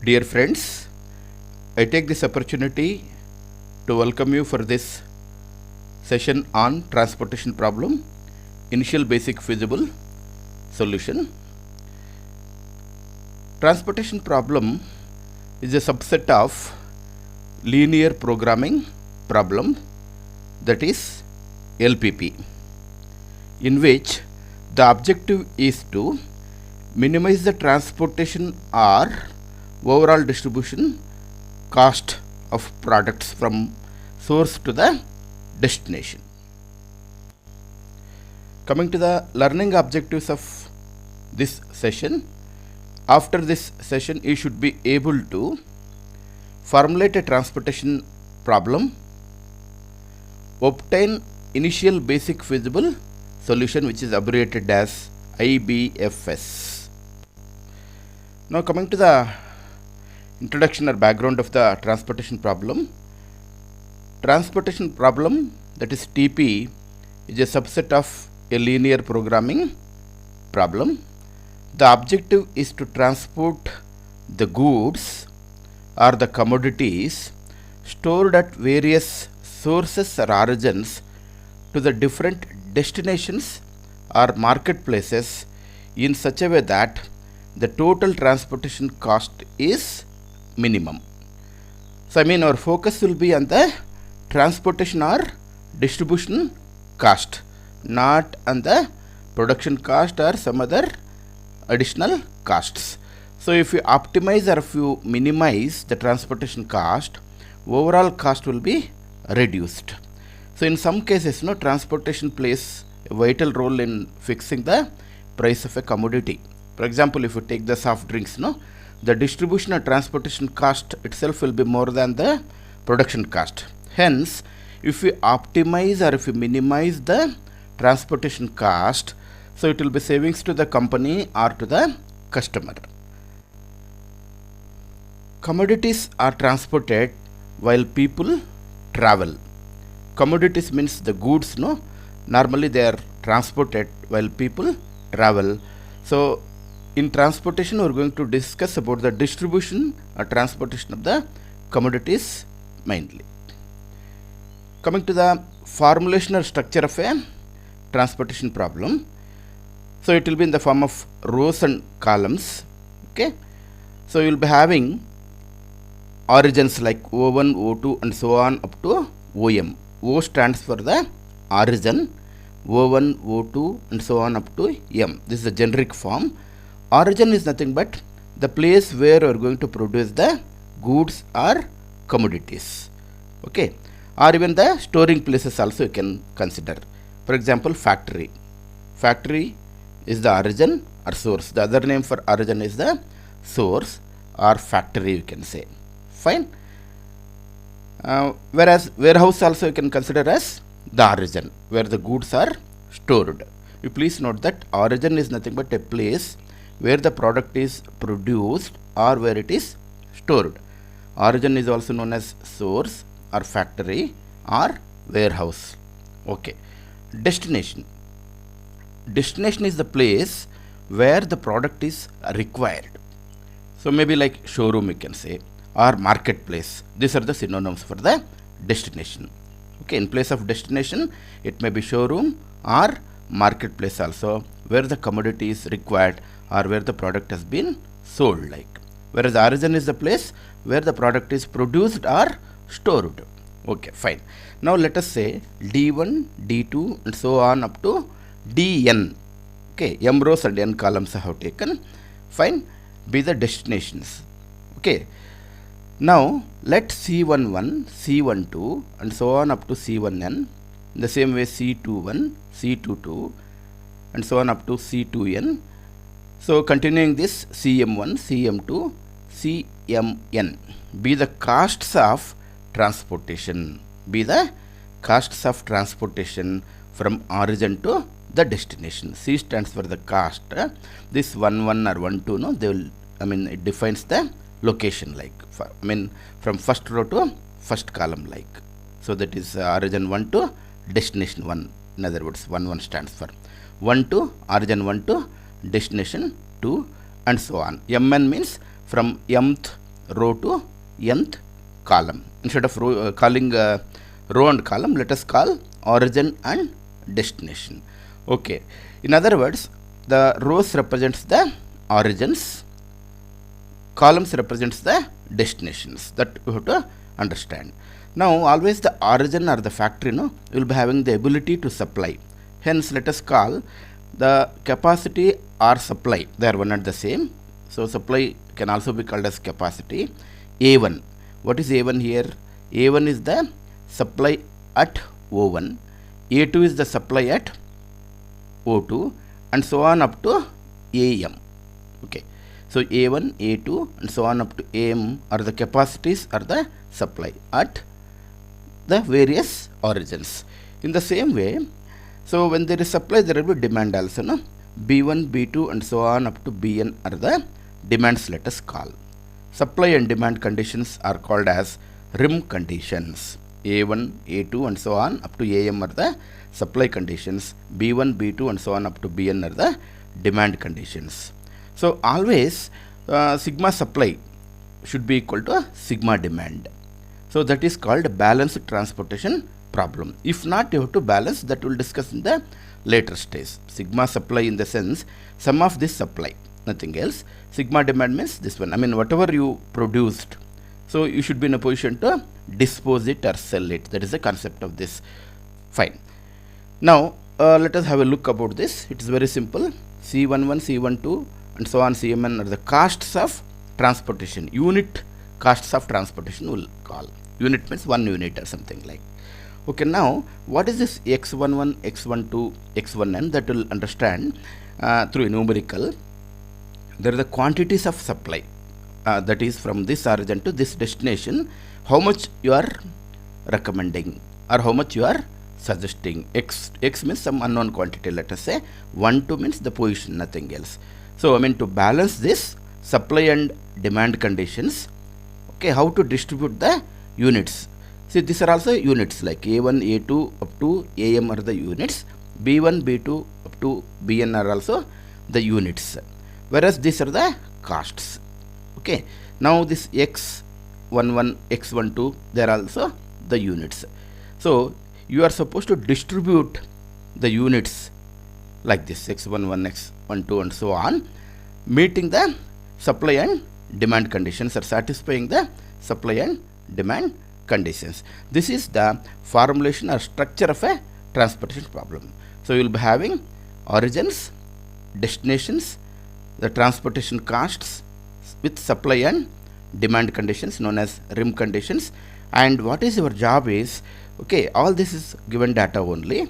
Dear friends, I take this opportunity to welcome you for this session on transportation problem, initial basic feasible solution. Transportation problem is a subset of linear programming problem, that is LPP, in which the objective is to minimize the transportation or overall distribution cost of products from source to the destination. Coming to the learning objectives of this session, after this session you should be able to formulate a transportation problem, obtain initial basic feasible solution, which is abbreviated as IBFS. Now coming to the introduction or background of the transportation problem. Transportation problem, that is TP, is a subset of a linear programming problem. The objective is to transport the goods or the commodities stored at various sources or origins to the different destinations or marketplaces in such a way that the total transportation cost is minimum. So our focus will be on the transportation or distribution cost, not on the production cost or some other additional costs. So if you optimize or if you minimize the transportation cost, overall cost will be reduced. So in some cases, transportation plays a vital role in fixing the price of a commodity. For example, if you take the soft drinks, the distribution and transportation cost itself will be more than the production cost. Hence, if we optimize or if we minimize the transportation cost, so it will be savings to the company or to the customer. Commodities are transported while people travel. Commodities means the goods, normally they are transported while people travel. So in transportation, we are going to discuss about the distribution or transportation of the commodities mainly. Coming to the formulation or structure of a transportation problem. So it will be in the form of rows and columns. Okay. So you will be having origins like O1, O2 and so on up to OM. O stands for the origin, O1, O2 and so on up to M. This is the generic form. Origin is nothing but the place where we are going to produce the goods or commodities. Okay. Or even the storing places also you can consider. For example, factory. Factory is the origin or source. The other name for origin is the source or factory, you can say. Fine. Whereas warehouse also you can consider as the origin where the goods are stored. You please note that origin is nothing but a place where the product is produced or where it is stored. Origin is also known as source or factory or warehouse. Okay. Destination. Destination is the place where the product is required. So maybe like showroom you can say, or marketplace. These are the synonyms for the destination. Okay, in place of destination, it may be showroom or marketplace also, where the commodity is required or where the product has been sold like. Whereas origin is the place where the product is produced or stored. Okay, fine. Now let us say D1, D2 and so on up to Dn. Okay, M rows and N columns I have taken. Fine, be the destinations. Okay. Now let C11, C12 and so on up to C1n. In the same way C21, C22 and so on up to C2n. So continuing this CM1, CM2, CMN. Be the costs of transportation. Be the costs of transportation from origin to the destination. C stands for the cost. This 1, 1 or 1, 2, they will, it defines the location like, from first row to first column like. So that is origin 1 to destination 1. In other words, 1, 1 stands for 1 to origin 1 to destination 2 and so on. Mn means from mth row to nth column. Instead of calling row and column, let us call origin and destination. Okay. In other words, the rows represents the origins, columns represents the destinations. That you have to understand. Now, always the origin or the factory, will be having the ability to supply. Hence, let us call the capacity or supply. They are one and the same. So, supply can also be called as capacity. A1. What is A1 here? A1 is the supply at O1. A2 is the supply at O2, and so on up to AM. Okay. So, A1, A2 and so on up to AM are the capacities or the supply at the various origins. In the same way, so when there is supply, there will be demand also. No? B1, B2 and so on up to Bn are the demands, let us call. Supply and demand conditions are called as rim conditions. A1, A2 and so on up to AM are the supply conditions. B1, B2 and so on up to Bn are the demand conditions. So, always sigma supply should be equal to sigma demand. So, that is called balanced transportation problem. If not, you have to balance. That we will discuss in the later stage. Sigma supply in the sense sum of this supply, nothing else. Sigma demand means this one. I mean, whatever you produced, so you should be in a position to dispose it or sell it. That is the concept of this. Fine. Now, let us have a look about this. It is very simple. C11, C12 and so on CMN are the costs of transportation. Unit costs of transportation will call. Unit means 1 unit or something like. Okay, now what is this X11, X12, X1n? That will understand through numerical. There are the quantities of supply, that is from this origin to this destination. How much you are recommending or how much you are suggesting. X means some unknown quantity, let us say. 1, 2 means the position, nothing else. So, I mean, to balance this supply and demand conditions, okay, how to distribute the units. See, these are also units like A1, A2 up to AM are the units. B1, B2 up to Bn are also the units. Whereas these are the costs. Okay. Now, this X11, X12, they are also the units. So, you are supposed to distribute the units like this X11, X12 and so on, meeting the supply and demand conditions or satisfying the supply and demand conditions. This is the formulation or structure of a transportation problem. So, you will be having origins, destinations, the transportation costs with supply and demand conditions known as rim conditions, and what is your job is, okay, all this is given data only.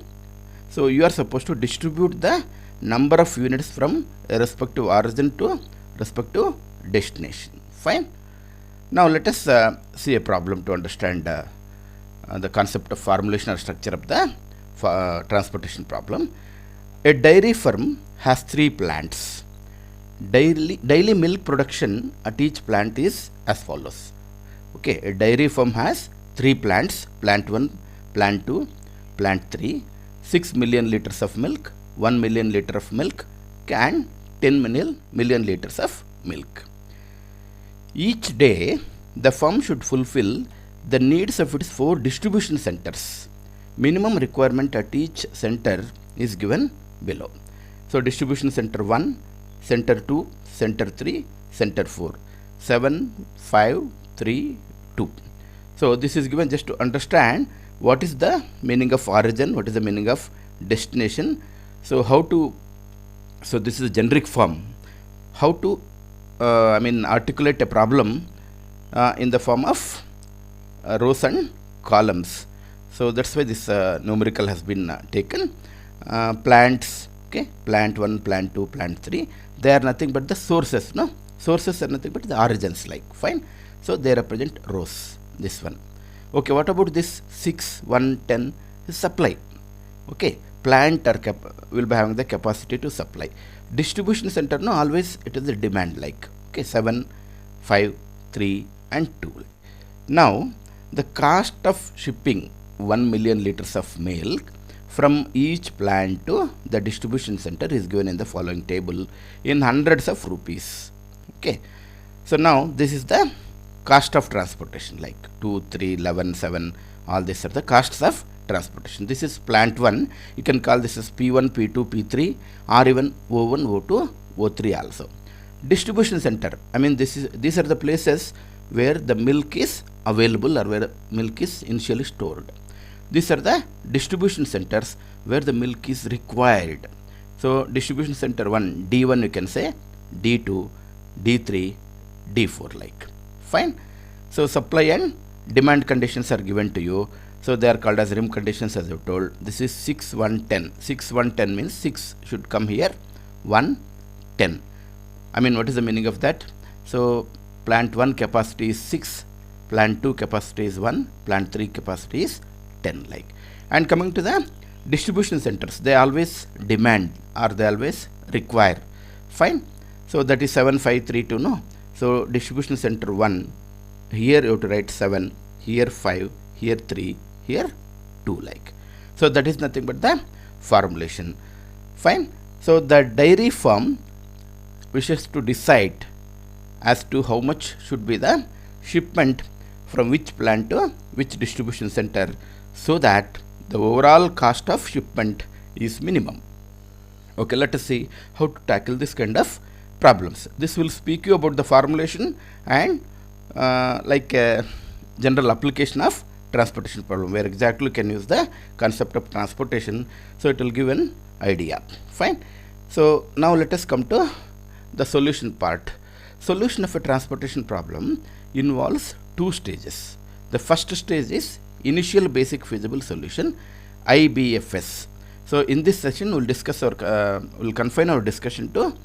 So, you are supposed to distribute the number of units from a respective origin to respective destination. Fine. Now, let us see a problem to understand the concept of formulation or structure of the transportation problem. A dairy firm has 3 plants. Daily milk production at each plant is as follows. Okay, a dairy firm has 3 plants, plant 1, plant 2, plant 3, 6 million liters of milk, 1 million liter of milk, and 10 million liters of milk. Each day, the firm should fulfill the needs of its 4 distribution centers. Minimum requirement at each center is given below. So, distribution center 1, center 2, center 3, center 4, 7, 5, 3, 2. So, this is given just to understand what is the meaning of origin, what is the meaning of destination. So, so this is a generic form. How to articulate a problem in the form of rows and columns. So, that is why this numerical has been taken. Plants, okay, plant 1, plant 2, plant 3, they are nothing but the sources, no? Sources are nothing but the origins, like, fine. So, they represent rows, this one. Okay, what about this 6, 1, 10 is supply. Okay, plant will be having the capacity to supply. Distribution center, no, always it is the demand, like, okay, 7, 5, 3 and 2. Now, the cost of shipping 1 million liters of milk from each plant to the distribution center is given in the following table in hundreds of rupees. Okay. So, now this is the cost of transportation, like 2, 3, 11, 7, all these are the costs of transportation. This is plant 1. You can call this as P1, P2, P3, or even O1, O2, O3 also. Distribution center, I mean these are the places where the milk is available or where milk is initially stored. These are the distribution centers where the milk is required. So distribution center 1, D1 you can say, D2, D3, D4 like. Fine. So supply and demand conditions are given to you. So they are called as rim conditions, as I've told. This is 6, 1, 10. 6, 1, 10 means 6 should come here, 1, 10. I mean, what is the meaning of that? So plant 1 capacity is 6, plant 2 capacity is 1, plant 3 capacity is 10 like. And coming to the distribution centers, they always demand or they always require. Fine. So that is 7, 5, 3, 2, no. So distribution center 1, here you have to write 7, here 5, here 3, here 2 like. So that is nothing but the formulation. Fine. So the dairy farm wishes to decide as to how much should be the shipment from which plant to which distribution center, so that the overall cost of shipment is minimum. Okay, let us see how to tackle this kind of problems. This will speak you about the formulation and general application of transportation problem, where exactly you can use the concept of transportation. So it will give an idea. Fine. So now let us come to the solution part. Solution of a transportation problem involves 2 stages. The first stage is initial basic feasible solution, IBFS. So in this session we'll discuss our we'll confine our discussion to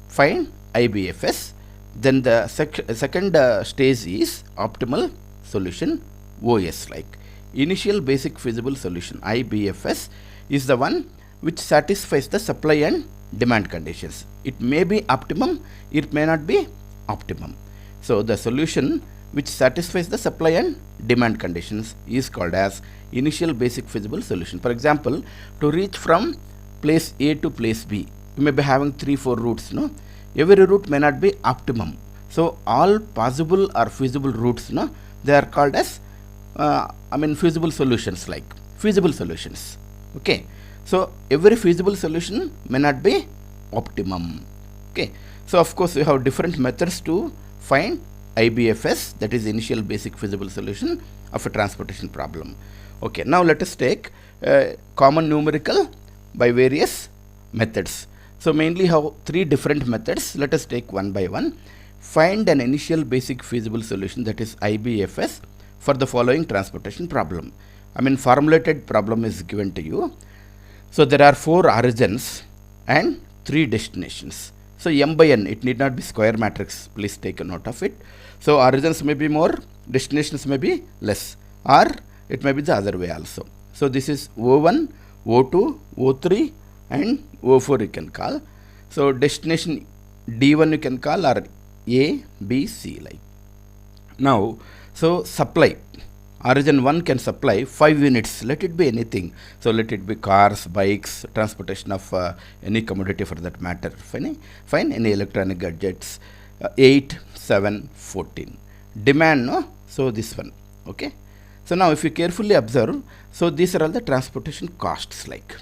find IBFS. Then the second stage is optimal solution, OS like. Initial basic feasible solution, IBFS, is the one which satisfies the supply and demand conditions. It may be optimum, it may not be optimum. So the solution which satisfies the supply and demand conditions is called as initial basic feasible solution. For example, to reach from place A to place B, you may be having 3-4 routes, no? Every route may not be optimum. So all possible or feasible routes, no, they are called as feasible solutions, like feasible solutions. Okay. So every feasible solution may not be optimum. Okay. So of course we have different methods to find IBFS, that is initial basic feasible solution of a transportation problem. Okay. Now let us take common numerical by various methods. So mainly have 3 different methods. Let us take one by one. Find an initial basic feasible solution, that is IBFS, for the following transportation problem. Formulated problem is given to you. So there are 4 origins and 3 destinations. So M by N, it need not be square matrix, please take a note of it. So origins may be more, destinations may be less, or it may be the other way also. So this is O1, O2, O3 and O4 you can call. So destination D1 you can call, or A, B, C like. Now, so supply. Origin 1 can supply 5 units, let it be anything. So let it be cars, bikes, transportation of any commodity for that matter. Fine, any electronic gadgets. 8, 7, 14. Demand, no? So this one. Okay. So now if you carefully observe, so these are all the transportation costs, like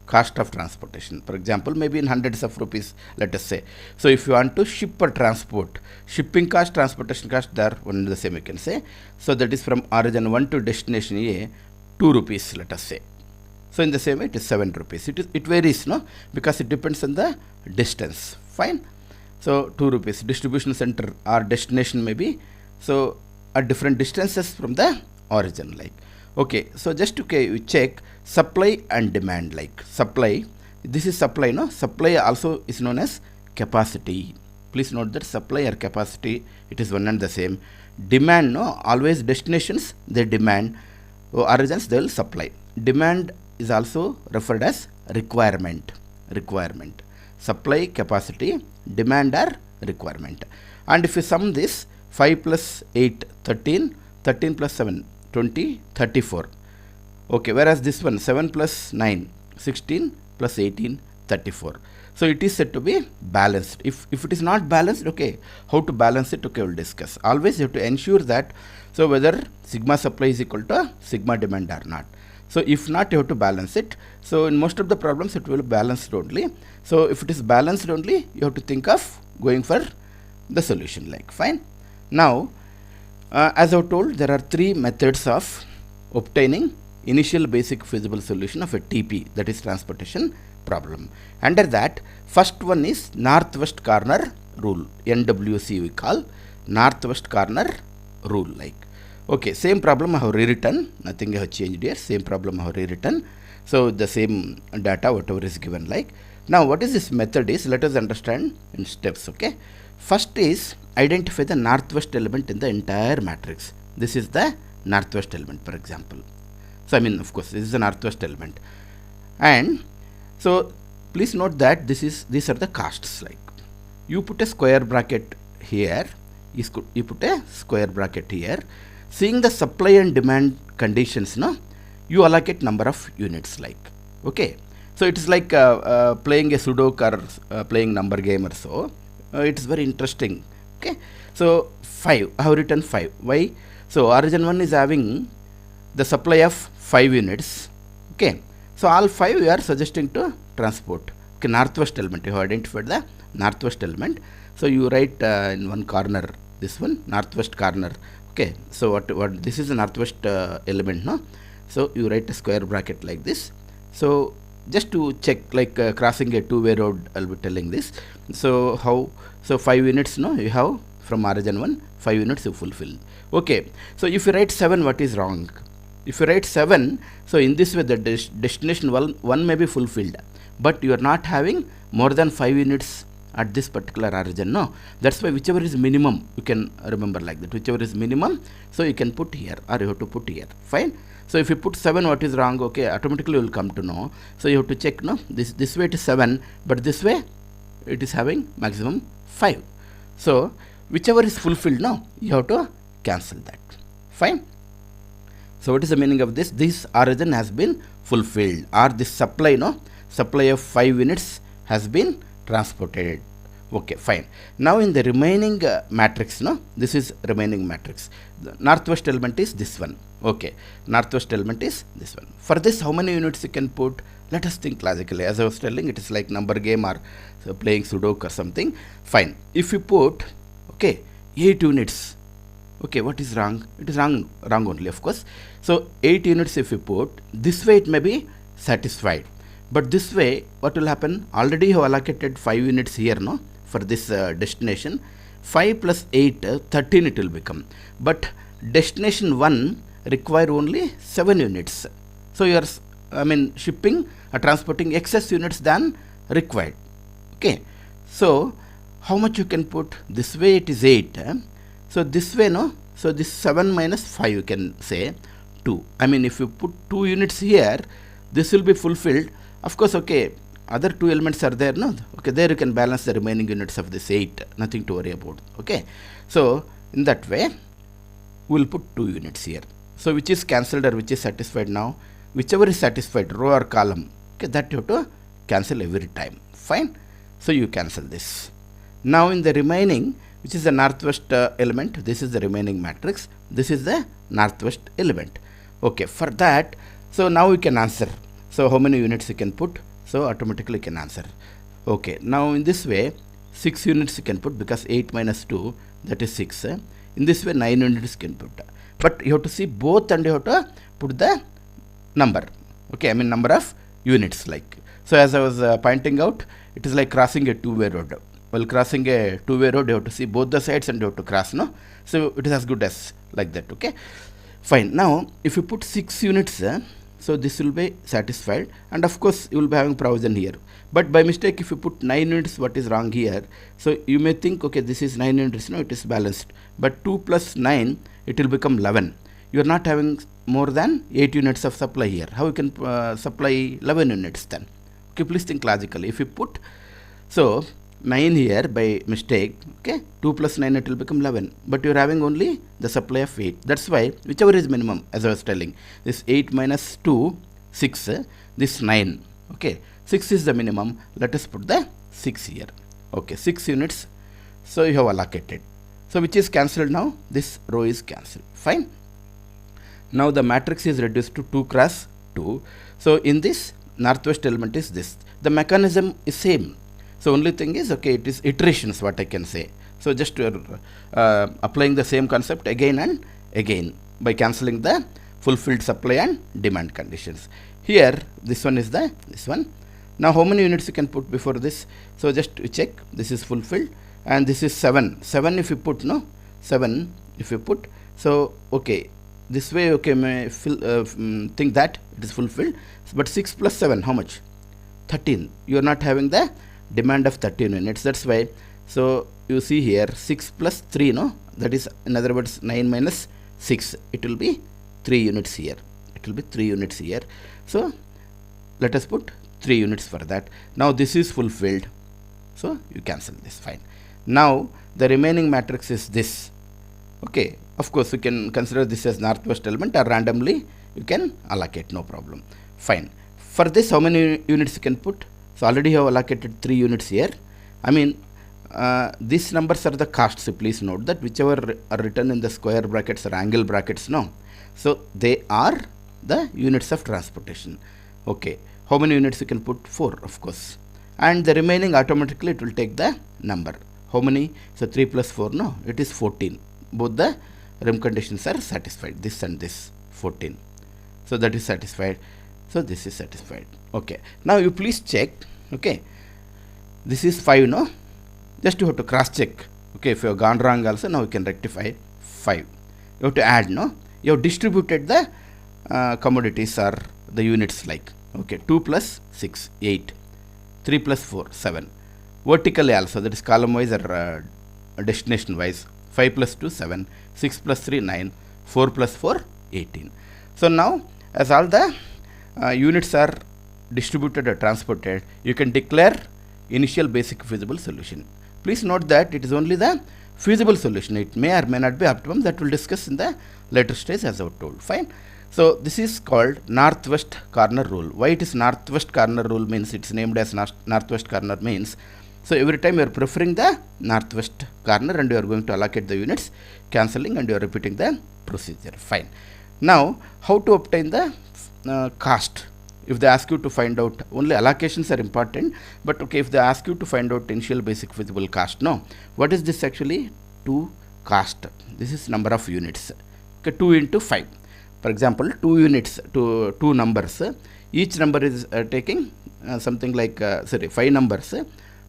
cost of transportation. For example, maybe in hundreds of rupees, let us say. So if you want to ship or transport, shipping cost, transportation cost, they are one and the same, you can say. So that is from origin 1 to destination A, 2 rupees, let us say. So in the same way, it is 7 rupees. It varies, no? Because it depends on the distance. Fine. So 2 rupees. Distribution center or destination may be, so at different distances from the origin, like. Okay, so just to check supply and demand, like supply, this is supply, no? Supply also is known as capacity. Please note that supply or capacity, it is one and the same. Demand, no? Always destinations, they demand. Origins, they will supply. Demand is also referred as requirement. Supply, capacity, demand are requirement. And if you sum this, 5 plus 8, 13, 13 plus 7, 20, 34. Okay, whereas this one, 7 plus 9, 16 plus 18, 34. So it is said to be balanced. If it is not balanced, okay, how to balance it, okay, we'll discuss. Always you have to ensure that, so whether sigma supply is equal to sigma demand or not. So if not, you have to balance it. So in most of the problems it will be balanced only. So if it is balanced only, you have to think of going for the solution, like, fine. Now as I've told, there are three methods of obtaining initial basic feasible solution of a TP, that is transportation problem. Under that, first one is northwest corner rule, NWC we call, northwest corner rule, like. Okay, same problem I have rewritten, nothing I have changed here, same problem I have rewritten. So the same data whatever is given, like. Now what is this method is, let us understand in steps, okay. First is identify the northwest element in the entire matrix. This is the northwest element, for example. So I mean, of course, this is the northwest element. And so please note that these are the costs, like. You put a square bracket here, you put a square bracket here. Seeing the supply and demand conditions, no, you allocate number of units, like, okay. So it is like playing a Sudoku or playing number game or so. It's very interesting, okay. So 5, I have written 5. Why? So origin 1 is having the supply of 5 units, okay. So all 5 we are suggesting to transport, okay. Northwest element, you have identified the northwest element. So you write in one corner, this one, northwest corner, okay. So what this is the northwest element, no. So you write a square bracket like this. So just to check, like crossing a two-way road, I'll be telling this. So how? So 5 units, no, you have from origin 1, 5 units you fulfill, okay. So if you write 7, what is wrong? If you write 7, so in this way the destination 1 may be fulfilled, but you are not having more than 5 units at this particular origin, no. That's why whichever is minimum, you can remember like that, whichever is minimum, so you can put here or you have to put here, fine. So if you put 7, what is wrong, okay, automatically you will come to know. So you have to check, no, this way it is 7, but this way it is having maximum 5. So whichever is fulfilled, no, you have to cancel that, fine. So what is the meaning of this? This origin has been fulfilled, or this supply, no, supply of 5 units has been transported, okay, fine. Now in the remaining matrix, no, this is remaining matrix. The northwest element is this one, okay. Northwest element is this one. For this, how many units you can put? Let us think logically. As I was telling, it is like number game or playing Sudoku or something, fine. If you put, okay, 8 units, okay, what is wrong? It is wrong only, of course. So 8 units if you put, this way it may be satisfied, but this way what will happen? Already you have allocated 5 units here, no, for this destination. 5 plus 8, 13 it will become, but destination 1 require only 7 units. So you are shipping or transporting excess units than required, okay. So how much you can put? This way it is 8, so this way, no, so this 7 minus 5 you can say 2. I mean, if you put 2 units here, this will be fulfilled, of course, okay. Other 2 elements are there, no, okay, there you can balance the remaining units of this 8, nothing to worry about, okay. So in that way we will put 2 units here. So which is cancelled or which is satisfied now? Whichever is satisfied, row or column, okay, that you have to cancel every time, fine. So you cancel this. Now in the remaining, which is the northwest element, this is the remaining matrix, this is the northwest element, okay. For that, so now you can answer. So how many units you can put? So automatically you can answer, okay. Now in this way 6 units you can put, because 8 minus 2, that is 6. In this way 9 units you can put, but you have to see both and you have to put the number, okay, I mean number of units, like. So as I was pointing out, it is like crossing a two-way road. While crossing a two-way road, you have to see both the sides and you have to cross, no. So it is as good as like that, okay, fine. Now if you put 6 units, so this will be satisfied, and of course you will be having provision here, but by mistake if you put 9 units, what is wrong here? So you may think, okay, this is 9 units, no, it is balanced, but 2 plus 9, it will become 11. You are not having more than 8 units of supply here. How you can supply 11 units then? Okay, please think logically. If you put, so 9 here by mistake, okay, 2 plus 9, it will become 11, but you are having only the supply of 8. That's why whichever is minimum, as I was telling, this 8 minus 2, 6, this 9, okay, 6 is the minimum. Let us put the 6 here. Okay, 6 units. So you have allocated. So which is cancelled now? This row is cancelled. Fine. Now the matrix is reduced to 2 cross 2. So in this northwest element is this. The mechanism is same. So only thing is, okay, it is iterations, what I can say. So just applying the same concept again and again by cancelling the fulfilled supply and demand conditions. Here this one is this one. Now how many units you can put before this? So just to check, this is fulfilled and this is 7. 7 if you put, no? 7 if you put. So okay, this way, okay, may think that it is fulfilled. But 6 plus 7, how much? 13. You are not having the demand of 13 units. That's why. So you see here 6 plus 3, no? That is, in other words, 9 minus 6. It will be 3 units here. It will be 3 units here. So let us put 3 units for that. Now this is fulfilled. So you cancel this. Fine. Now the remaining matrix is this. Okay. Of course, you can consider this as northwest element or randomly you can allocate, no problem. Fine. For this, how many units you can put? So already you have allocated 3 units here. I mean, these numbers are the costs. So please note that whichever are written in the square brackets or angle brackets, no. So they are the units of transportation. Okay. How many units you can put? 4, of course. And the remaining automatically it will take the number. How many? So 3 plus 4, no, it is 14. Both the rim conditions are satisfied. This and this 14. So that is satisfied. So this is satisfied. Okay. Now you please check. Okay. This is 5, no? Just you have to cross check. Okay. If you have gone wrong also, now you can rectify 5. You have to add, no? You have distributed the commodities or the units like. Okay. 2 plus 6, 8. 3 plus 4, 7. Vertically also, that is column wise or destination wise. 5 plus 2, 7. 6 plus 3, 9. 4 plus 4, 18. So now, as all the units are distributed or transported, you can declare initial basic feasible solution. Please note that it is only the feasible solution. It may or may not be optimum. That we'll discuss in the later stage as I told. Fine. So this is called northwest corner rule. Why it is northwest corner rule means it's named as northwest corner means. So every time you are preferring the northwest corner and you are going to allocate the units, cancelling and you are repeating the procedure. Fine. Now how to obtain the cost? If they ask you to find out, only allocations are important, but okay, if they ask you to find out initial basic feasible cost, no. What is this actually? 2 cost. This is number of units. Okay, 2 into 5. For example, 2 units to 2 numbers. Each number is taking something like 5 numbers,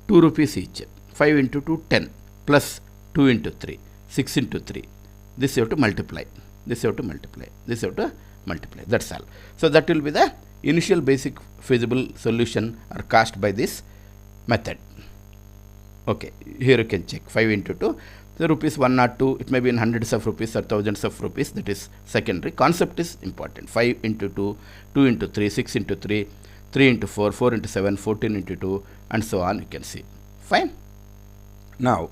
2 rupees each. 5 into 2, 10 plus 2 into 3, 6 into 3. This you have to multiply. This you have to multiply. This you have to multiply. That's all. So that will be the initial basic feasible solution or cost by this method. Okay, here you can check 5 into 2. The rupees 102, it may be in hundreds of rupees or thousands of rupees. That is secondary. Concept is important. 5 into 2, 2 into 3, 6 into 3, 3 into 4, 4 into 7, 14 into 2, and so on. You can see. Fine. Now,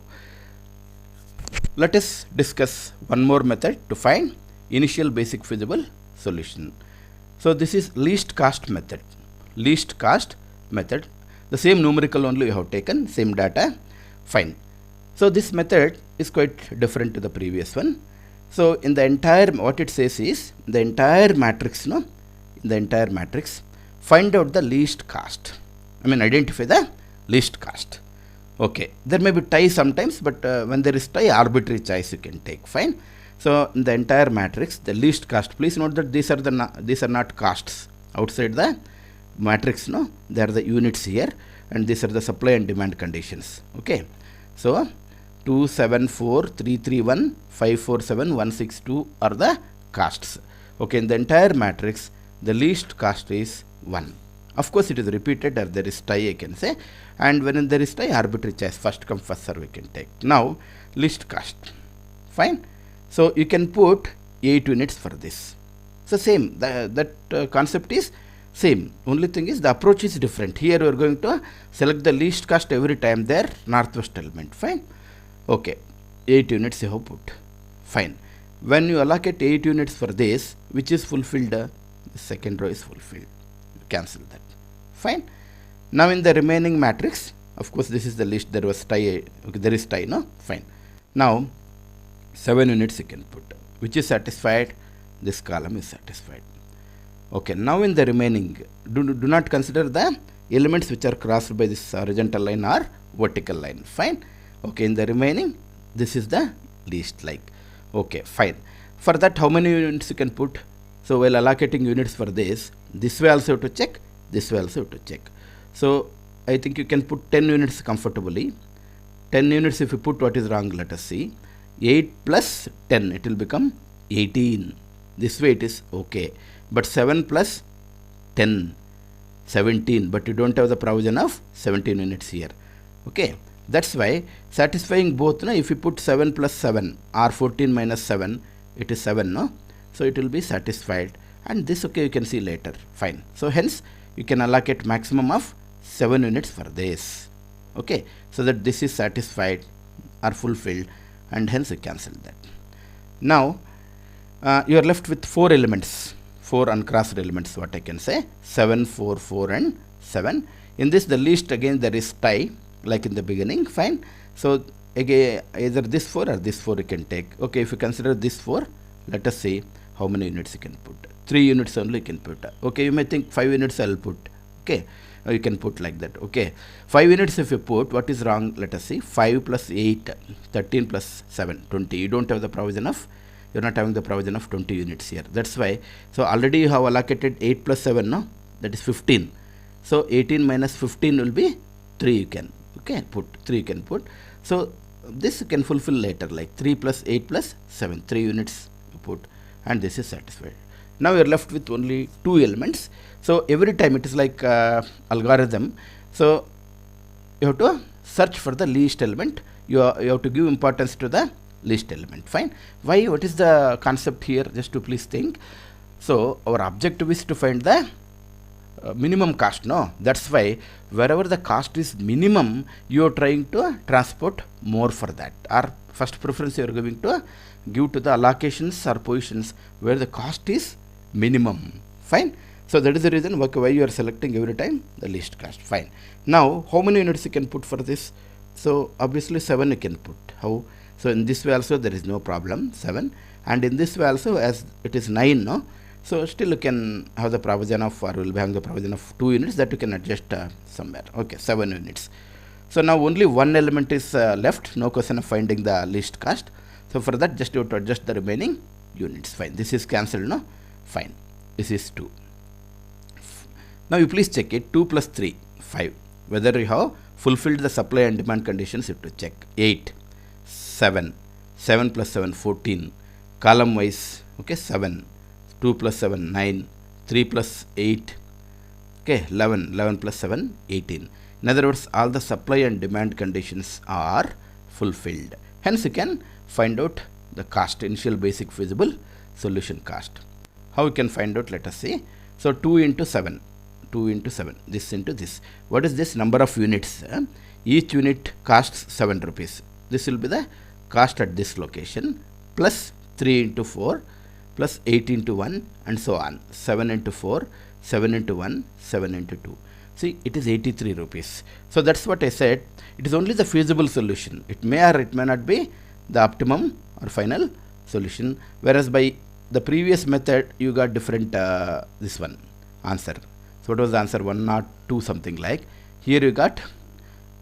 let us discuss one more method to find initial basic feasible solution. So this is least cost method. Least cost method. The same numerical only you have taken, same data. Fine. So this method is quite different to the previous one. So in the entire, what it says is, the entire matrix, no? In the entire matrix, find out the least cost. I mean, identify the least cost. Okay. There may be tie sometimes, but when there is tie, arbitrary choice you can take. Fine. So in the entire matrix, the least cost. Please note that these are not costs outside the matrix. No, they are the units here, and these are the supply and demand conditions. Okay. So 274,331, 547, 162 are the costs. Okay. In the entire matrix, the least cost is 1. Of course, it is repeated or there is tie, I can say. And when there is tie, arbitrary choice, first come first serve we can take. Now, least cost. Fine. So you can put 8 units for this. So same, that concept is same. Only thing is the approach is different. Here we are going to select the least cost every time there, northwest element. Fine. Okay. 8 units you have put. Fine. When you allocate 8 units for this, which is fulfilled, the second row is fulfilled. Cancel that. Fine. Now in the remaining matrix, Of course, this is the list. There was tie. Okay, there is tie. No, fine. Now 7 units you can put. Which is satisfied? This column is satisfied. Okay. Now in the remaining, do not consider the elements which are crossed by this horizontal line or vertical line. Fine. Okay. In the remaining, this is the least like. Okay. Fine. For that, how many units you can put? So while allocating units for this way also have to check. This way also have to check. So I think you can put 10 units comfortably. 10 units if you put, what is wrong? Let us see. 8 plus 10, it will become 18. This way it is okay. But 7 plus 10, 17. But you don't have the provision of 17 units here. Okay. That's why satisfying both, no? If you put 7 plus 7 or 14 minus 7, it is 7, no? So it will be satisfied. And this, okay, you can see later. Fine. So hence, you can allocate maximum of 7 units for this. Okay. So that this is satisfied or fulfilled, and hence you cancel that. Now, you are left with 4 elements. 4 uncrossed elements, what I can say. 7, 4, 4 and 7. In this, the least, again, there is tie, like in the beginning. Fine. So again, either this 4 or this 4 you can take. Okay, if you consider this 4, let us see how many units you can put. 3 units only you can put. Okay, you may think 5 units I will put. Okay, you can put like that. Okay, 5 units if you put, what is wrong? Let us see. 5 plus 8, 13 plus 7, 20. You don't have the provision of, you're not having the provision of 20 units here. That's why. So already you have allocated 8 plus 7, no? That is 15. So 18 minus 15 will be 3 you can. Okay, put 3 you can put. So this you can fulfill later, like 3 plus 8 plus 7, 3 units you put, and this is satisfied. Now you are left with only 2 elements. So every time it is like algorithm. So you have to search for the least element. You have to give importance to the least element. Fine. Why? What is the concept here? Just to please think. So our objective is to find the minimum cost. No, that's why wherever the cost is minimum, you are trying to transport more for that. Or first preference you are going to give to the allocations or positions where the cost is minimum. Fine. So that is the reason why you are selecting every time the least cost. Fine. Now how many units you can put for this? So obviously 7 you can put. How? So in this way also there is no problem, 7, and in this way also, as it is 9, no? So still you can have the provision of, or will be having the provision of 2 units that you can adjust somewhere. Okay, 7 units. So now only one element is left. No question of finding the least cost. So for that, just you have to adjust the remaining units. Fine. This is cancelled, no? Fine. This is 2. Now you please check it. 2 plus 3, 5. Whether you have fulfilled the supply and demand conditions, you have to check. 8, 7, 7 plus 7, 14. Column wise, okay, 7. 2 plus 7, 9. 3 plus 8, okay, 11. 11 plus 7, 18. In other words, all the supply and demand conditions are fulfilled. Hence, you can find out the cost, initial basic feasible solution cost. How you can find out? Let us see. So 2 into 7. 2 into 7. This into this. What is this? Number of units. Each unit costs 7 rupees. This will be the cost at this location. Plus 3 into 4. Plus 8 into 1 and so on. 7 into 4. 7 into 1. 7 into 2. See, it is 83 rupees. So that's what I said. It is only the feasible solution. It may or it may not be the optimum or final solution. Whereas by the previous method, you got different this one answer. So what was the answer? 102 something like. Here you got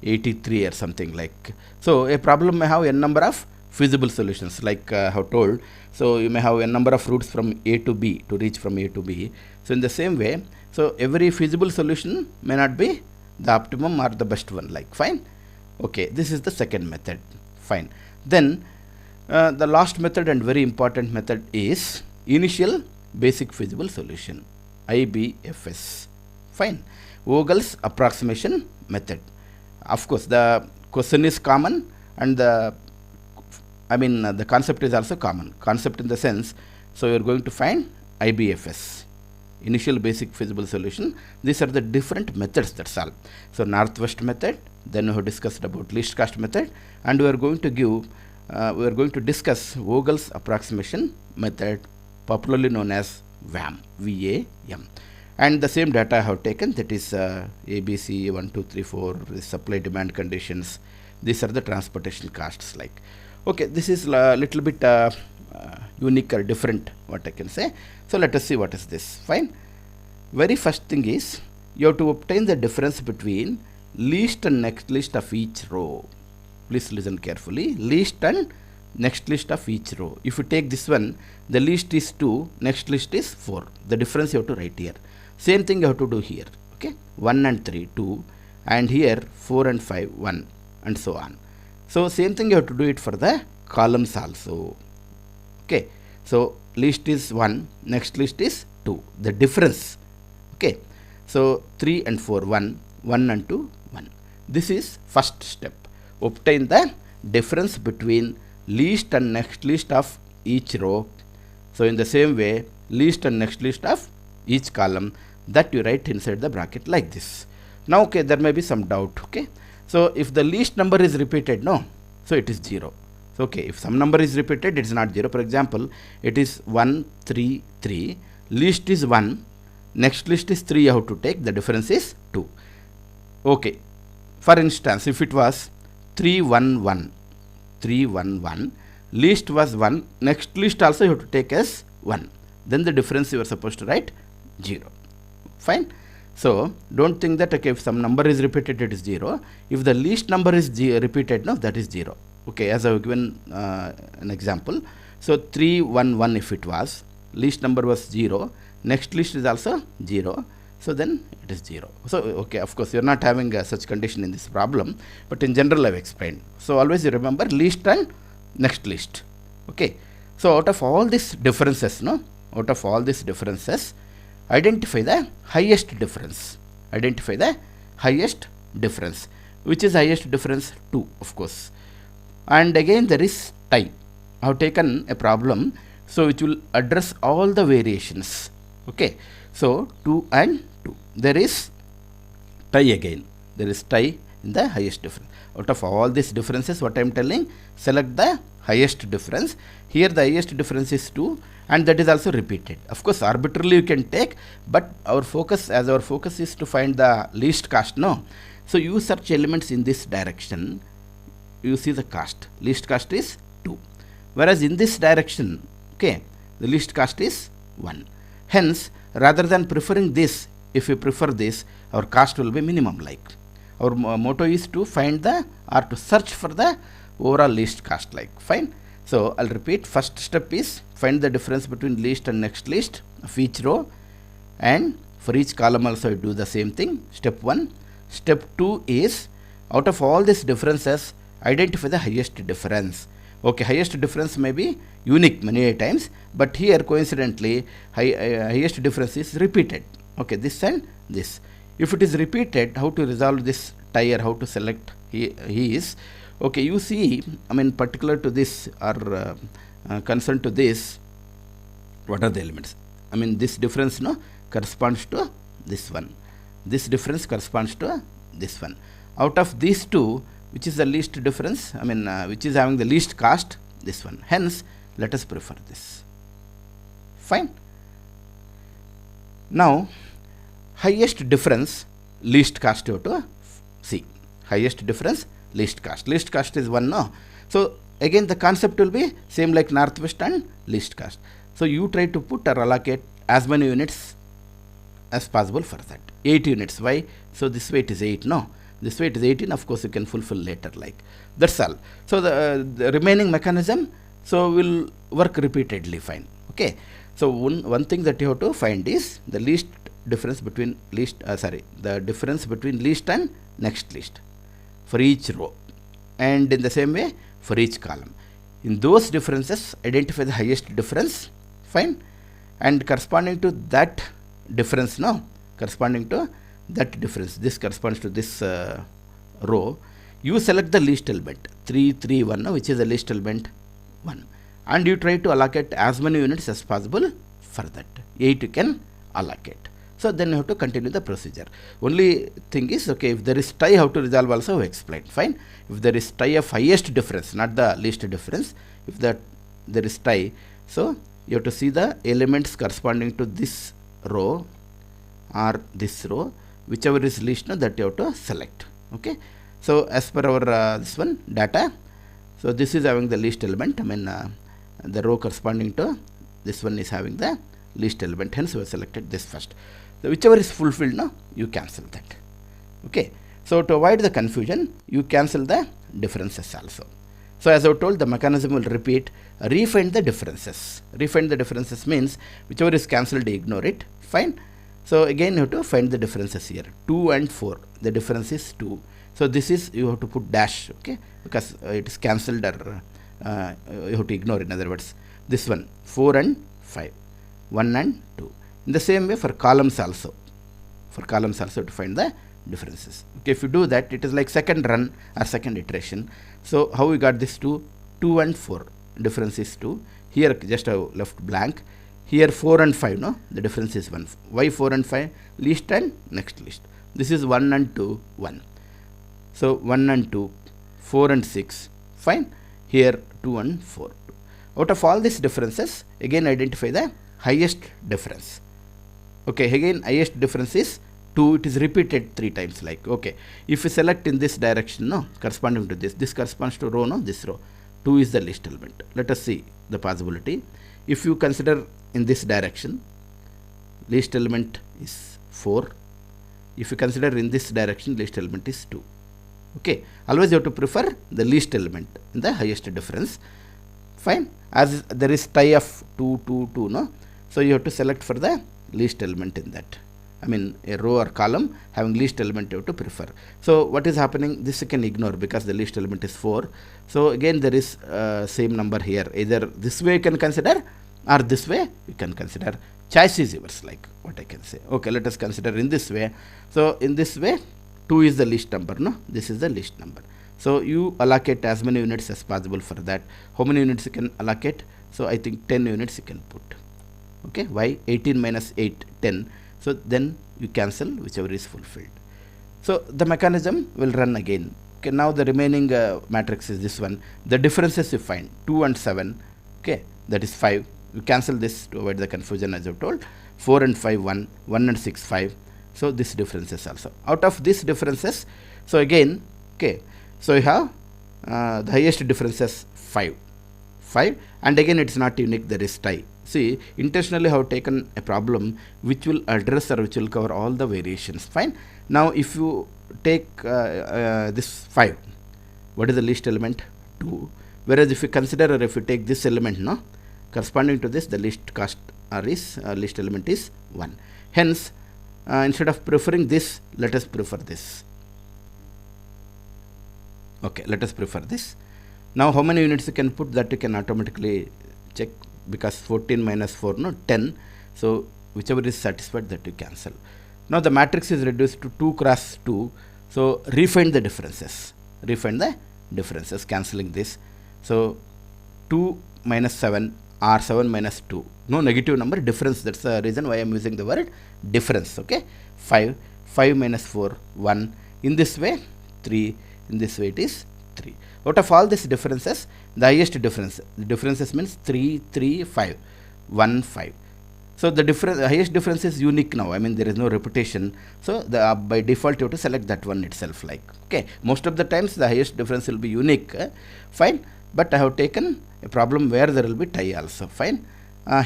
83 or something like. So a problem may have n number of feasible solutions, like I have told. So you may have a number of routes from A to B to reach from A to B. So in the same way, so every feasible solution may not be the optimum or the best one, like. Fine. Okay, this is the second method. Fine. Then the last method and very important method is initial basic feasible solution, IBFS. Fine. Vogel's approximation method. Of course, the question is common, and the concept is also common. Concept in the sense, so you are going to find IBFS, initial basic feasible solution. These are the different methods, that's all. So northwest method, then we have discussed about least cost method, and we are going to give, we are going to discuss Vogel's approximation method, popularly known as VAM, V-A-M. and the same data I have taken, that is ABC 1 2 3 4 supply demand conditions. These are the transportation costs. Like, okay, this is little bit unique or different, what I can say. So let us see what is this. Fine. Very first thing is you have to obtain the difference between least and next list of each row. Please listen carefully. Least and next list of each row. If you take this one, the least is 2, next list is 4. The difference you have to write here. Same thing you have to do here. Okay, 1 and 3, 2, and here 4 and 5, 1, and so on. So same thing you have to do it for the columns also. Okay, so list is 1, next list is 2. The difference. Okay, so 3 and 4, 1, 1 and 2, 1. This is first step. Obtain the difference between least and next list of each row. So in the same way, least and next list of each column, that you write inside the bracket like this. Now, okay, there may be some doubt. Okay, so if the least number is repeated, no, so it is 0. So okay, if some number is repeated, it is not 0. For example, it is 1 3 3, least is 1, next list is 3, you have to take, the difference is 2. Okay, for instance, if it was 3 1 1, 3 1 1, least was 1, next list also you have to take as 1, then the difference you are supposed to write 0. Fine. So don't think that, okay, if some number is repeated, it is 0. If the least number is repeated, no, that is 0. Okay, as I have given an example. So 3 1 1, if it was, least number was 0, next list is also 0, so then it is 0. So okay, of course you are not having such condition in this problem, but in general I have explained. So always you remember least and next list. Okay, so out of all these differences, no, out of all these differences, identify the highest difference. Identify the highest difference. Which is highest difference? 2, of course. And again there is tie. I have taken a problem, so which will address all the variations. Okay, so 2 and 2. There is tie again. There is tie in the highest difference. Out of all these differences, what I am telling, select the highest difference. Here the highest difference is 2, and that is also repeated. Of course, arbitrarily you can take, but our focus is to find the least cost, no. So you search elements in this direction, you see the cost. Least cost is 2. Whereas in this direction, okay, the least cost is 1. Hence, rather than preferring this, if you prefer this, our cost will be minimum. Like, our motto is to find the, or to search for the overall least cost. Like, fine. So I'll repeat. First step is find the difference between least and next list of each row, and for each column also you do the same thing. Step 1. Step 2 is, out of all these differences, identify the highest difference. Okay, highest difference may be unique many times, but here coincidentally highest difference is repeated. Okay, this and this. If it is repeated, how to resolve this tie, or how to select he is. Okay, you see, I mean, particular to this, or concerned to this, what are the elements? I mean, this difference, no, corresponds to this one. This difference corresponds to this one. Out of these two, which is the least difference, I mean, which is having the least cost, this one. Hence, let us prefer this. Fine. Now, highest difference, least cost you have to see. Highest difference, least cost. Least cost is 1, no. So again the concept will be same like northwest and least cost. So you try to put or allocate as many units as possible for that. 8 units. Why? So this way it is 8, no. This way it is 18. Of course you can fulfill later. Like, that's all. So the remaining mechanism, so will work repeatedly. Fine. Okay. So one thing that you have to find is the least difference between the difference between least and next list for each row, and in the same way for each column. In those differences, identify the highest difference. Fine. And corresponding to that difference, no, corresponding to that difference, this corresponds to this row, you select the least element 3 3 1, no, which is the least element 1, and you try to allocate as many units as possible for that. 8 you can allocate. So then you have to continue the procedure. Only thing is, okay, if there is tie, how to resolve also we explained. Fine. If there is tie of highest difference, not the least difference, if there is tie, so you have to see the elements corresponding to this row or this row, whichever is least, no, that you have to select. Okay. So as per our this one data, so this is having the least element. I mean the row corresponding to this one is having the least element. Hence we have selected this first. So whichever is fulfilled, no, you cancel that. Okay. So to avoid the confusion, you cancel the differences also. So as I told, the mechanism will repeat, refind the differences. Refind the differences means whichever is cancelled, ignore it. Fine. So again you have to find the differences here. 2 and 4. The difference is 2. So this is, you have to put dash, okay, because it is cancelled, or you have to ignore, in other words. This one, 4 and 5. 1 and 2. In the same way for columns also. For columns also to find the differences. Okay, if you do that, it is like second run or second iteration. So how we got this 2? 2 and 4. Difference is 2. Here just have left blank. Here 4 and 5, no? The difference is 1. Why 4 and 5? Least and next least. This is 1 and 2, 1. So 1 and 2, 4 and 6. Fine. Here 2 and 4. Out of all these differences, again identify the highest difference. Okay, again highest difference is 2. It is repeated 3 times, like, okay, if you select in this direction, no, corresponding to this corresponds to row, no, this row. 2 is the least element. Let us see the possibility. If you consider in this direction, least element is 4. If you consider in this direction, least element is 2. Okay, always you have to prefer the least element in the highest difference. Fine. As there is tie of 2, 2, 2, no, so you have to select for the least element in that. I mean a row or column having least element you have to prefer. So what is happening? This you can ignore because the least element is 4. So again there is same number here. Either this way you can consider or this way you can consider. Choice is yours, like what I can say. Okay, let us consider in this way. So in this way 2 is the least number, no? This is the least number. So you allocate as many units as possible for that. How many units you can allocate? So I think 10 units you can put. Okay, why? 18 minus 8, 10. So then you cancel whichever is fulfilled. So the mechanism will run again. Okay, now the remaining matrix is this one. The differences you find, 2 and 7. Okay, that is 5. You cancel this to avoid the confusion, as I've told. 4 and 5, 1. 1 and 6, 5. So this differences also. Out of these differences, so again, okay, so you have the highest differences 5. 5, and again it's not unique, there is tie. See, intentionally I have taken a problem which will address or which will cover all the variations. Fine. Now if you take this 5, what is the least element? 2. Whereas if you consider, or if you take this element, no, corresponding to this, the least cost or is least element is 1. Hence instead of preferring this, let us prefer this. Okay, let us prefer this. Now how many units you can put, that you can automatically check, because 14 minus 4, no, 10. So whichever is satisfied, that you cancel. Now the matrix is reduced to 2 cross 2. So refind the differences. Refind the differences, cancelling this. So 2 minus 7 or 7 minus 2. No negative number, difference. That's the reason why I am using the word difference. Okay. 5. 5 minus 4, 1. In this way, 3. In this way it is 3. Out of all these differences, the highest difference, the differences means 3, 3, 5, 1, 5. So the highest difference is unique now. I mean there is no repetition. So the by default you have to select that one itself. Like, okay, most of the times the highest difference will be unique. Fine. But I have taken a problem where there will be tie also. Fine.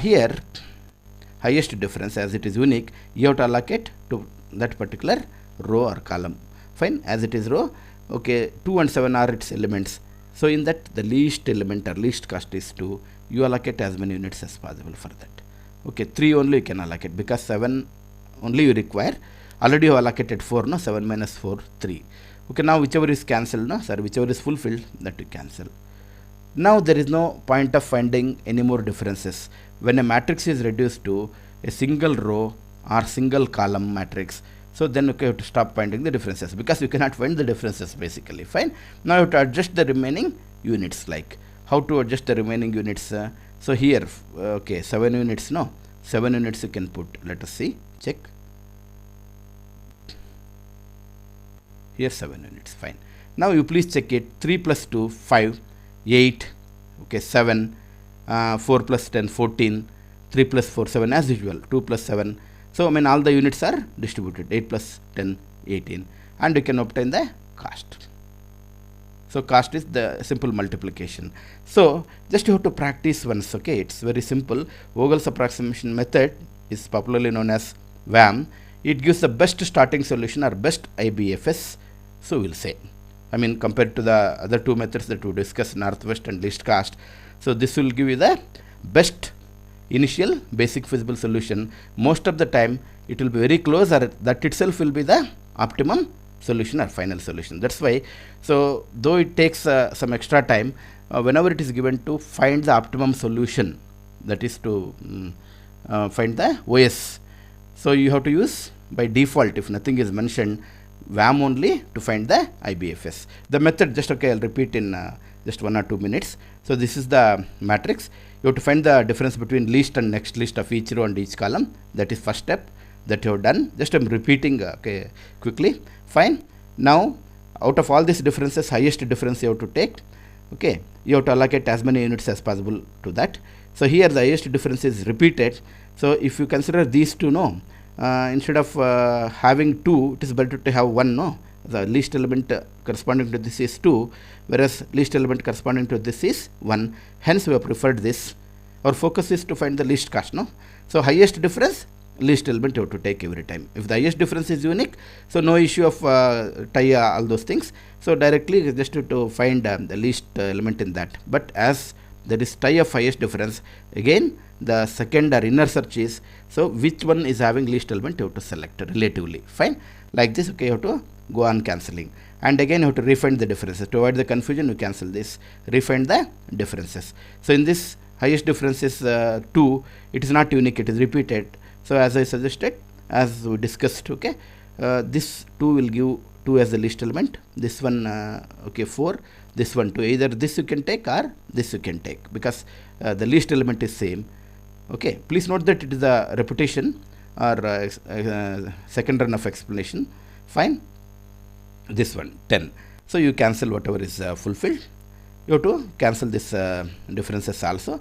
Here highest difference, as it is unique, you have to allocate to that particular row or column. Fine. As it is row, okay, 2 and 7 are its elements. So in that, the least element or least cost is 2. You allocate as many units as possible for that. Okay, 3 only you can allocate, because 7 only you require. Already you have allocated 4, no? 7 minus 4, 3. Okay, now whichever is cancelled, no? Sorry, whichever is fulfilled, that you cancel. Now there is no point of finding any more differences. When a matrix is reduced to a single row or single column matrix, so then okay, you have to stop finding the differences, because you cannot find the differences basically. Fine. Now you have to adjust the remaining units. Like how to adjust the remaining units? So here, okay, 7 units. No, 7 units you can put. Let us see. Check. Here 7 units. Fine. Now you please check it. 3 plus 2, 5, 8. Okay, 7. 4 plus 10, 14. 3 plus 4, 7 as usual. 2 plus 7, So I mean all the units are distributed, 8 plus 10, 18, and you can obtain the cost. So cost is the simple multiplication. So just you have to practice once, okay? It's very simple. Vogel's approximation method is popularly known as VAM. It gives the best starting solution or best IBFS, so we'll say. I mean, compared to the other two methods that we discussed, northwest and least cost. So this will give you the best initial basic feasible solution. Most of the time it will be very close, or that itself will be the optimum solution or final solution. That's why, so though it takes some extra time, whenever it is given to find the optimum solution, that is to find the OS, so you have to use by default, if nothing is mentioned, VAM only to find the IBFS. The method, just okay, I'll repeat in just 1 or 2 minutes. So this is the matrix. You have to find the difference between least and next least of each row and each column. That is first step that you have done. Just I'm repeating okay, quickly. Fine. Now out of all these differences, highest difference you have to take. Okay, you have to allocate as many units as possible to that. So here the highest difference is repeated. So if you consider these two, no, instead of having 2, it is better to have 1, no. The least element corresponding to this is 2, whereas least element corresponding to this is 1. Hence we have preferred this. Our focus is to find the least cost, no. So highest difference, least element you have to take every time. If the highest difference is unique, so no issue of tie all those things. So directly just to find the least element in that. But as there is tie of highest difference, again the second or inner search is, so which one is having least element you have to select relatively. Fine. Like this, okay, you have to go on cancelling, and again you have to refind the differences. To avoid the confusion, you cancel this, refind the differences. So in this highest difference is 2, it is not unique, it is repeated. So as I suggested, as we discussed, okay, this 2 will give 2 as the least element, this one okay 4, this one 2. Either this you can take or this you can take, because the least element is same. Okay, please note that it is a repetition or second run of explanation. Fine. This one 10. So you cancel whatever is fulfilled. You have to cancel this differences also.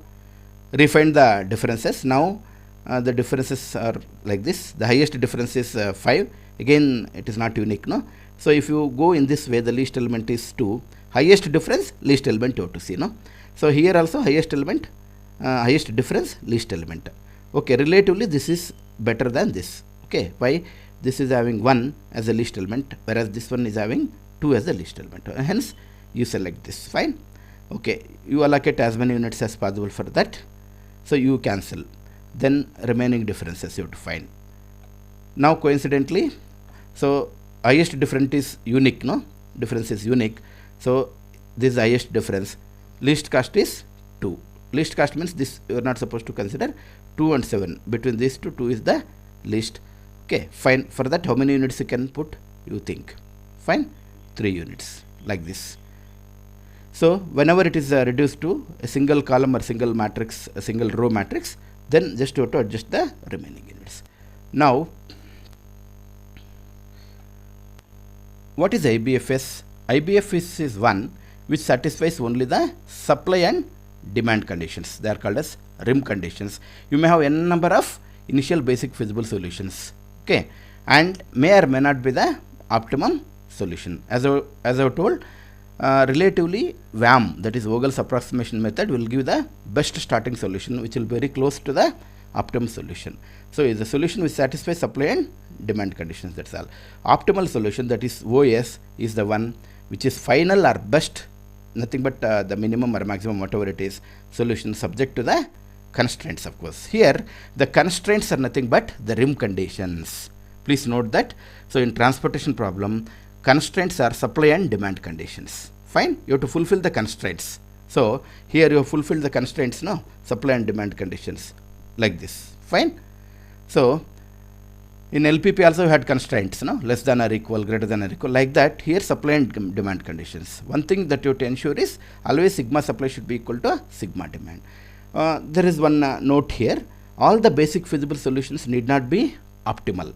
Refine the differences. Now the differences are like this. The highest difference is 5. Again it is not unique, no. So if you go in this way, the least element is 2. Highest difference, least element you have to see, no. So here also highest element, highest difference, least element. Okay, relatively this is better than this. Okay, why? This is having 1 as a least element, whereas this one is having 2 as a least element. Hence you select this. Fine. Okay, you allocate as many units as possible for that. So you cancel. Then remaining differences you have to find. Now coincidentally, so highest difference is unique, no. Difference is unique. So this is the highest difference. Least cost is 2. Least cost means this you are not supposed to consider. 2 and 7. Between these two, 2 is the least. Okay, fine. For that, how many units you can put? You think. Fine. 3 units. Like this. So whenever it is reduced to a single column or single matrix, a single row matrix, then just you have to adjust the remaining units. Now, what is IBFS? IBFS is one which satisfies only the supply and demand conditions. They are called as rim conditions. You may have n number of initial basic feasible solutions, okay, and may or may not be the optimum solution. As I have told, relatively VAM, that is Vogel's approximation method, will give the best starting solution, which will be very close to the optimum solution. So is the solution which satisfies supply and demand conditions. That's all. Optimal solution, that is OS, is the one which is final or best, nothing but the minimum or maximum, whatever it is, solution subject to the constraints, of course. Here the constraints are nothing but the rim conditions. Please note that. So in transportation problem, constraints are supply and demand conditions. Fine. You have to fulfill the constraints. So here you have fulfilled the constraints, no, supply and demand conditions, like this. Fine. So in LPP also you had constraints, no, less than or equal, greater than or equal, like that. Here supply and demand conditions. One thing that you have to ensure is always sigma supply should be equal to sigma demand. There is one note here. All the basic feasible solutions need not be optimal.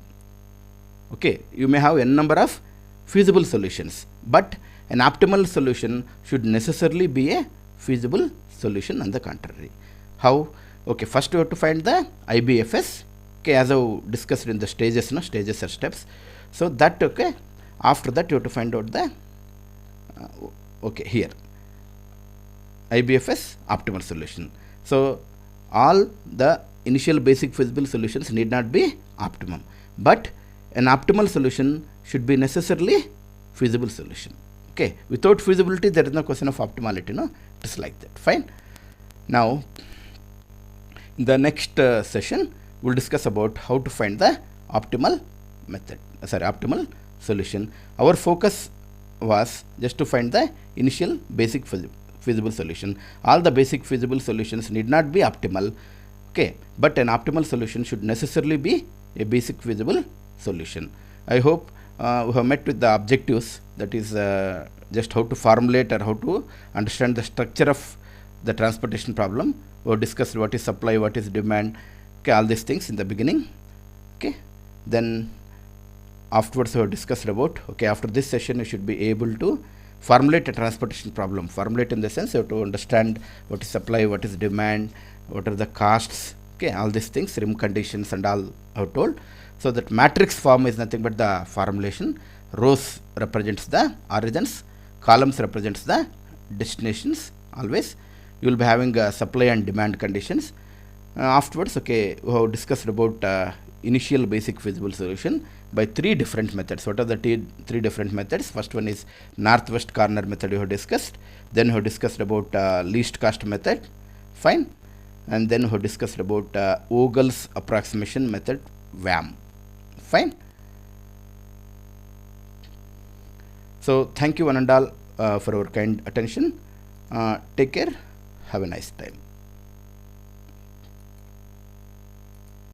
Okay, you may have n number of feasible solutions, but an optimal solution should necessarily be a feasible solution on the contrary. How? Okay, first you have to find the IBFS. Okay, as I discussed in the stages, no, stages or steps. So that, okay, after that you have to find out the okay, here IBFS optimal solution. So all the initial basic feasible solutions need not be optimum, but an optimal solution should be necessarily feasible solution. Okay, without feasibility there is no question of optimality, no, it's like that. Fine. Now in the next session we'll discuss about how to find the optimal method, optimal solution. Our focus was just to find the initial basic feasible solution. All the basic feasible solutions need not be optimal, okay, but an optimal solution should necessarily be a basic feasible solution. I hope we have met with the objectives, that is just how to formulate or how to understand the structure of the transportation problem. We have discussed what is supply, what is demand, okay, all these things in the beginning. Okay, then afterwards we have discussed about, okay, after this session you should be able to formulate a transportation problem. Formulate in the sense you have to understand what is supply, what is demand, what are the costs, okay, all these things, rim conditions and all I have told. So that matrix form is nothing but the formulation. Rows represents the origins, columns represents the destinations. Always you will be having supply and demand conditions. Afterwards, okay, we have discussed about initial basic feasible solution by three different methods. What are the three different methods? First one is northwest corner method you have discussed. Then we have discussed about least cost method. Fine. And then we have discussed about Vogel's approximation method, VAM. Fine. So thank you one and all for our kind attention. Take care. Have a nice time.